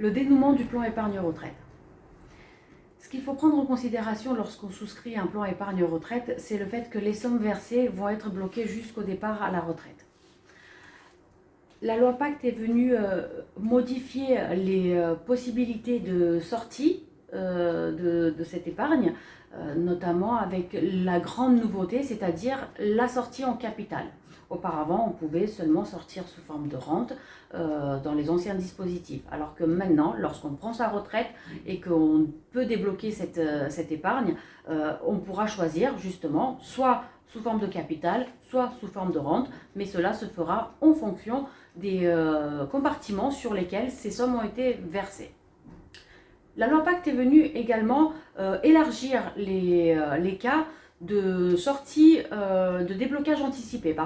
Le dénouement du plan épargne-retraite. Ce qu'il faut prendre en considération lorsqu'on souscrit un plan épargne-retraite, c'est le fait que les sommes versées vont être bloquées jusqu'au départ à la retraite. La loi Pacte est venue modifier les possibilités de sortie de cette épargne, notamment avec la grande nouveauté, c'est-à-dire la sortie en capital. Auparavant, on pouvait seulement sortir sous forme de rente dans les anciens dispositifs. Alors que maintenant, lorsqu'on prend sa retraite et qu'on peut débloquer cette épargne, on pourra choisir justement soit sous forme de capital, soit sous forme de rente, mais cela se fera en fonction des compartiments sur lesquels ces sommes ont été versées. La loi Pacte est venue également élargir les cas de sortie, de déblocage anticipé,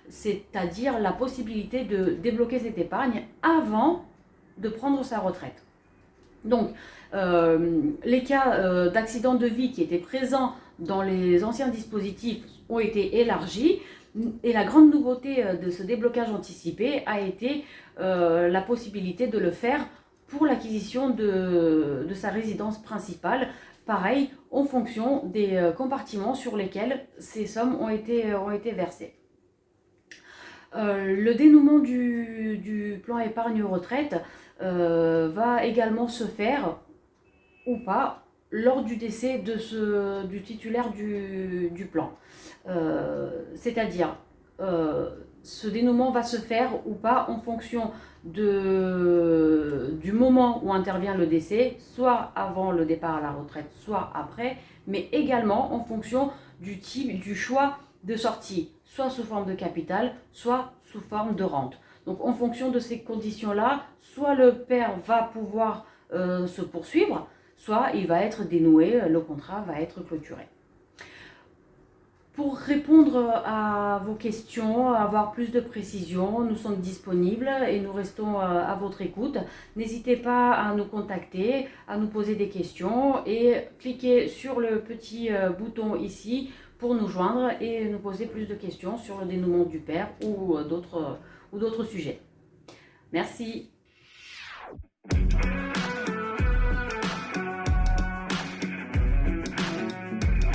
c'est-à-dire la possibilité de débloquer cette épargne avant de prendre sa retraite. Donc, les cas d'accident de vie qui étaient présents dans les anciens dispositifs ont été élargis, et la grande nouveauté de ce déblocage anticipé a été la possibilité de le faire pour l'acquisition de sa résidence principale, pareil, en fonction des compartiments sur lesquels ces sommes ont été versées. Le dénouement du plan épargne-retraite va également se faire, ou pas, lors du décès du titulaire du plan. C'est-à-dire, ce dénouement va se faire ou pas en fonction du moment où intervient le décès, soit avant le départ à la retraite, soit après, mais également en fonction du choix de sortie, soit sous forme de capital, soit sous forme de rente. Donc en fonction de ces conditions-là, soit le père va pouvoir se poursuivre, soit il va être dénoué, le contrat va être clôturé. Pour répondre à vos questions, avoir plus de précisions, nous sommes disponibles et nous restons à votre écoute. N'hésitez pas à nous contacter, à nous poser des questions et cliquez sur le petit bouton ici pour nous joindre et nous poser plus de questions sur le dénouement du père ou d'autres sujets. Merci.